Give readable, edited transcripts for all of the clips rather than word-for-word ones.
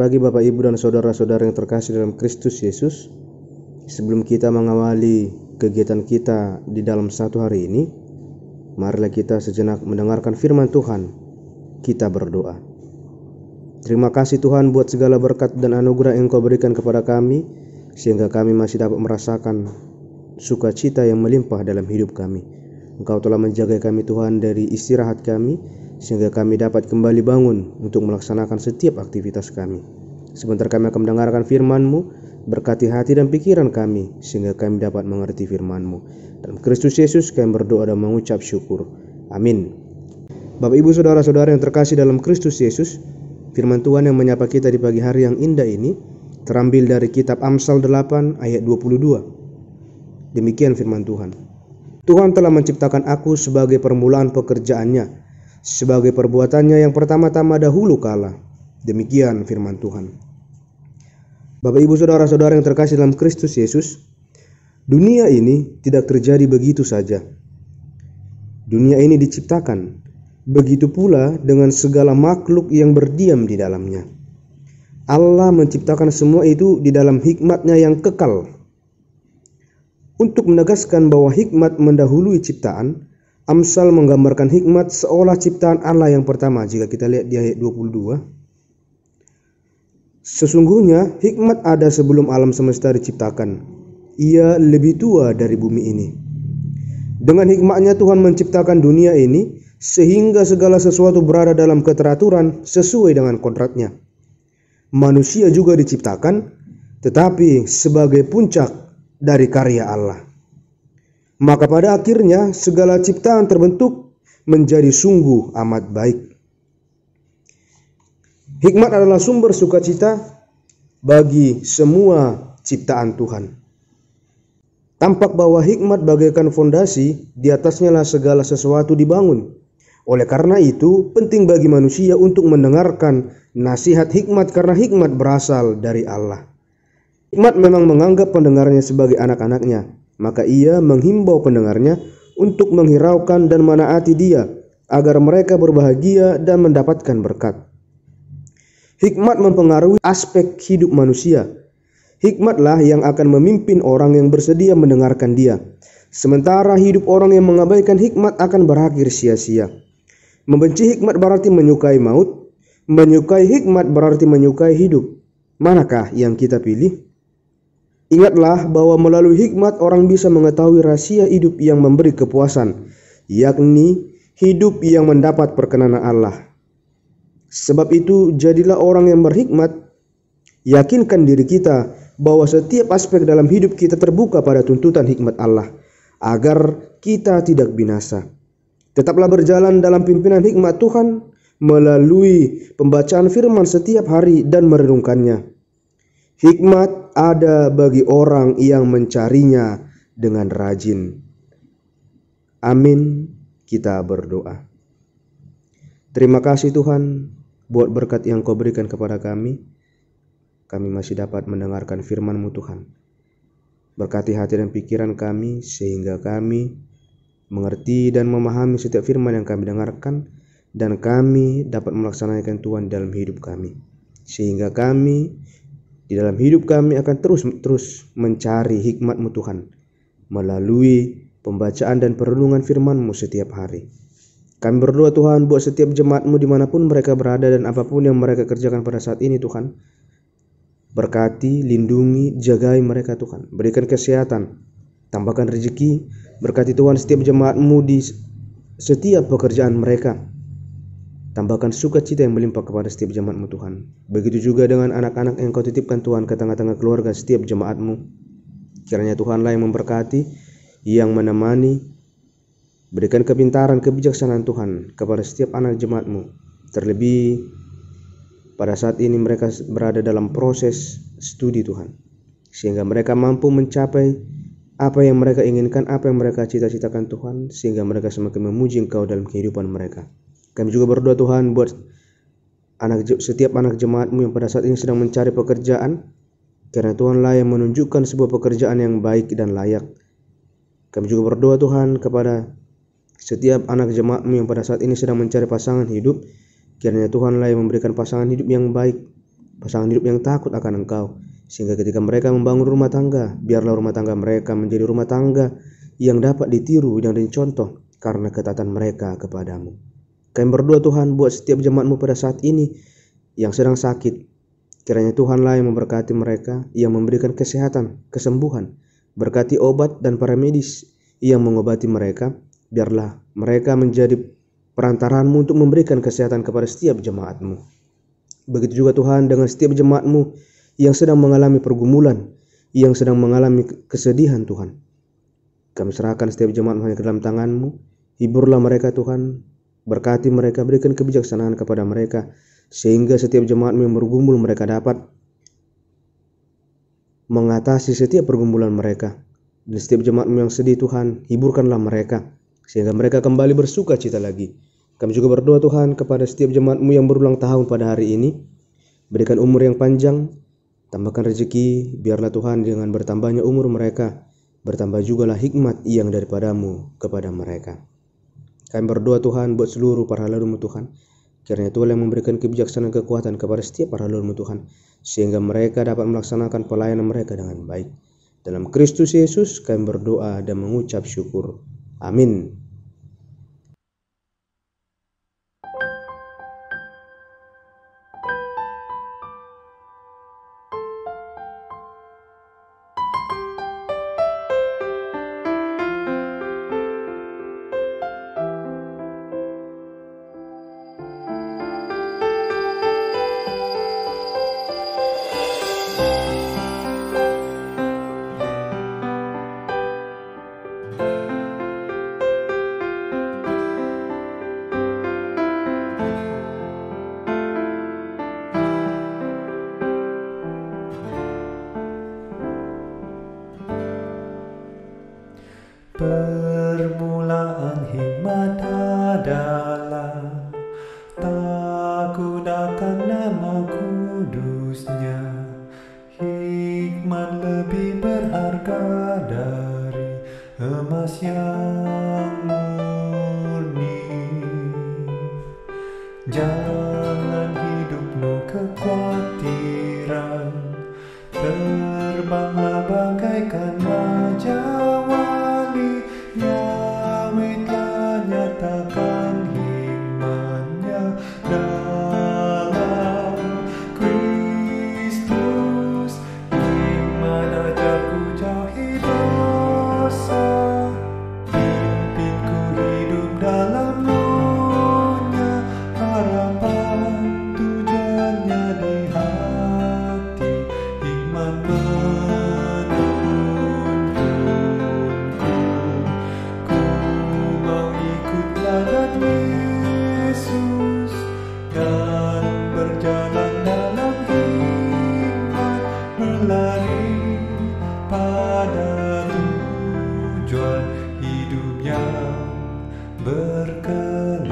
pagi Bapak Ibu dan saudara-saudara yang terkasih dalam Kristus Yesus. Sebelum kita mengawali kegiatan kita di dalam satu hari ini, marilah kita sejenak mendengarkan firman Tuhan. Kita berdoa. Terima kasih Tuhan buat segala berkat dan anugerah yang Engkau berikan kepada kami, sehingga kami masih dapat merasakan sukacita yang melimpah dalam hidup kami. Engkau telah menjaga kami Tuhan dari istirahat kami, sehingga kami dapat kembali bangun untuk melaksanakan setiap aktivitas kami. Sebentar kami akan mendengarkan firman-Mu, berkati hati dan pikiran kami, sehingga kami dapat mengerti firman-Mu. Dalam Kristus Yesus kami berdoa dan mengucap syukur. Amin. Bapak Ibu saudara-saudara yang terkasih dalam Kristus Yesus, firman Tuhan yang menyapa kita di pagi hari yang indah ini terambil dari kitab Amsal 8 ayat 22. Demikian firman Tuhan. Tuhan telah menciptakan aku sebagai permulaan pekerjaannya, sebagai perbuatannya yang pertama-tama dahulu kala. Demikian firman Tuhan. Bapak Ibu saudara-saudara yang terkasih dalam Kristus Yesus, dunia ini tidak terjadi begitu saja. Dunia ini diciptakan, begitu pula dengan segala makhluk yang berdiam di dalamnya. Allah menciptakan semua itu di dalam hikmat-Nya yang kekal. Untuk menegaskan bahwa hikmat mendahului ciptaan, Amsal menggambarkan hikmat seolah ciptaan Allah yang pertama. Jika kita lihat di ayat 22, sesungguhnya hikmat ada sebelum alam semesta diciptakan. Ia lebih tua dari bumi ini. Dengan hikmat-Nya Tuhan menciptakan dunia ini sehingga segala sesuatu berada dalam keteraturan sesuai dengan kodrat-Nya. Manusia juga diciptakan, tetapi sebagai puncak dari karya Allah. Maka pada akhirnya segala ciptaan terbentuk menjadi sungguh amat baik. Hikmat adalah sumber sukacita bagi semua ciptaan Tuhan. Tampak bahwa hikmat bagaikan fondasi, di atasnya lah segala sesuatu dibangun. Oleh karena itu, penting bagi manusia untuk mendengarkan nasihat hikmat karena hikmat berasal dari Allah. Hikmat memang menganggap pendengarnya sebagai anak-anaknya. Maka ia menghimbau pendengarnya untuk menghiraukan dan menaati dia, agar mereka berbahagia dan mendapatkan berkat. Hikmat mempengaruhi aspek hidup manusia. Hikmatlah yang akan memimpin orang yang bersedia mendengarkan dia. Sementara hidup orang yang mengabaikan hikmat akan berakhir sia-sia. Membenci hikmat berarti menyukai maut. Menyukai hikmat berarti menyukai hidup. Manakah yang kita pilih? Ingatlah bahwa melalui hikmat orang bisa mengetahui rahasia hidup yang memberi kepuasan, yakni hidup yang mendapat perkenanan Allah. Sebab itu jadilah orang yang berhikmat. Yakinkan diri kita bahwa setiap aspek dalam hidup kita terbuka pada tuntutan hikmat Allah, agar kita tidak binasa. Tetaplah berjalan dalam pimpinan hikmat Tuhan melalui pembacaan firman setiap hari dan merenungkannya. Hikmat ada bagi orang yang mencarinya dengan rajin. Amin. Kita berdoa. Terima kasih Tuhan buat berkat yang Kau berikan kepada kami. Kami masih dapat mendengarkan firman-Mu Tuhan. Berkati hati dan pikiran kami sehingga kami mengerti dan memahami setiap firman yang kami dengarkan, dan kami dapat melaksanakan Tuhan dalam hidup kami. Sehingga kami di dalam hidup kami akan terus mencari hikmat-Mu Tuhan melalui pembacaan dan perenungan firman-Mu setiap hari. Kami berdoa Tuhan buat setiap jemaat-Mu dimanapun mereka berada dan apapun yang mereka kerjakan pada saat ini Tuhan. Berkati, lindungi, jagai mereka Tuhan. Berikan kesehatan, tambahkan rezeki. Berkati Tuhan setiap jemaat-Mu di setiap pekerjaan mereka. Tambahkan sukacita yang melimpah kepada setiap jemaat-Mu Tuhan. Begitu juga dengan anak-anak yang Kau titipkan Tuhan ke tengah-tengah keluarga setiap jemaat-Mu. Kiranya Tuhanlah yang memberkati, yang menemani. Berikan kepintaran, kebijaksanaan Tuhan kepada setiap anak jemaat-Mu. Terlebih pada saat ini mereka berada dalam proses studi Tuhan. Sehingga mereka mampu mencapai apa yang mereka inginkan, apa yang mereka cita-citakan Tuhan. Sehingga mereka semakin memuji Engkau dalam kehidupan mereka. Kami juga berdoa Tuhan buat setiap anak jemaat-Mu yang pada saat ini sedang mencari pekerjaan. Karena Tuhanlah yang menunjukkan sebuah pekerjaan yang baik dan layak. Kami juga berdoa Tuhan kepada setiap anak jemaat-Mu yang pada saat ini sedang mencari pasangan hidup. Kiranya Tuhanlah yang memberikan pasangan hidup yang baik, pasangan hidup yang takut akan Engkau, sehingga ketika mereka membangun rumah tangga, biarlah rumah tangga mereka menjadi rumah tangga yang dapat ditiru dan dicontoh karena ketaatan mereka kepadamu. Kami berdoa Tuhan buat setiap jemaat-Mu pada saat ini yang sedang sakit. Kiranya Tuhanlah yang memberkati mereka, yang memberikan kesehatan, kesembuhan. Berkati obat dan para medis yang mengobati mereka. Biarlah mereka menjadi perantaraan-Mu untuk memberikan kesehatan kepada setiap jemaat-Mu. Begitu juga Tuhan dengan setiap jemaat-Mu yang sedang mengalami pergumulan, yang sedang mengalami kesedihan Tuhan. Kami serahkan setiap jemaat-Mu ke dalam tangan-Mu. Hiburlah mereka Tuhan, berkati mereka, berikan kebijaksanaan kepada mereka, sehingga setiap jemaat-Mu yang bergumul mereka dapat mengatasi setiap pergumulan mereka. Dan setiap jemaat-Mu yang sedih Tuhan, hiburkanlah mereka, sehingga mereka kembali bersuka cita lagi. Kami juga berdoa Tuhan kepada setiap jemaat-Mu yang berulang tahun pada hari ini. Berikan umur yang panjang, tambahkan rezeki, biarlah Tuhan dengan bertambahnya umur mereka, bertambah jugalah hikmat yang daripada-Mu kepada mereka. Kami berdoa Tuhan buat seluruh para hamba-Mu Tuhan. Kiranya Tuhan yang memberikan kebijaksanaan kekuatan kepada setiap para hamba-Mu Tuhan, sehingga mereka dapat melaksanakan pelayanan mereka dengan baik. Dalam Kristus Yesus kami berdoa dan mengucap syukur. Amin. Permulaan hikmat adalah takut akan nama kudusnya. Hikmat lebih berharga dari emas yang murni. Jangan hidupmu kekhawatiran, terbanglah bagaikan raja. Yahweh telah nyatakan hikmat-Nya dalam Kristus. Hikmat ajarku jauhi dosa, pimpinku hidup dalam Roh-Nya. Harapan tujuannya di hati, hikmat Yesus dan berjalan dalam hikmat, berlari pada tujuan hidup yang berkelimpahan.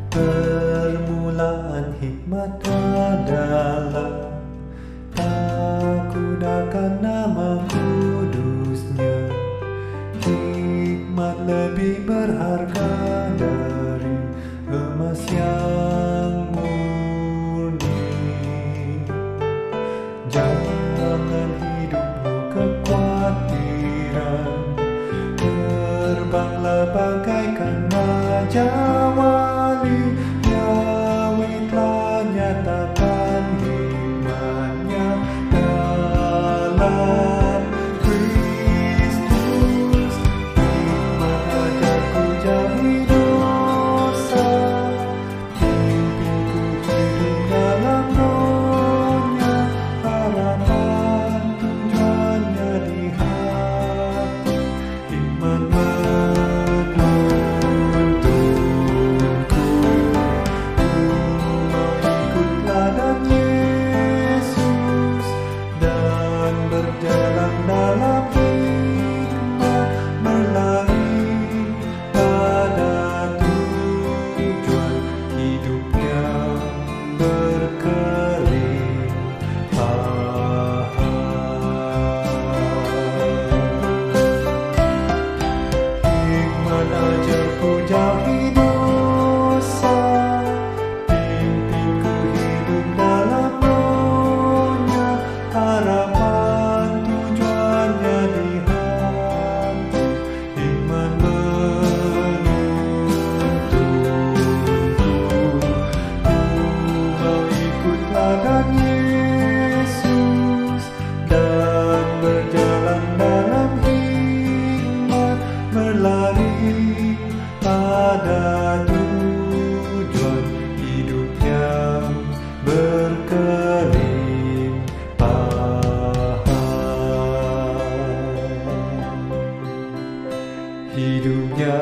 Permulaan hikmat adalah takut akan nama kudusnya. Hikmat lebih berharga dari emas yang murni. Jangan hidupmu kekhawatiran, terbanglah bagaikan raja wali. Yahweh telah nyatakan hikmat-Nya dalam Kristus. Hikmat ajarku jauhi dosa, pimpinku hidup dalam Roh-Nya. Harapan tujuannya di hati, hikmat menuntunku. hidupnya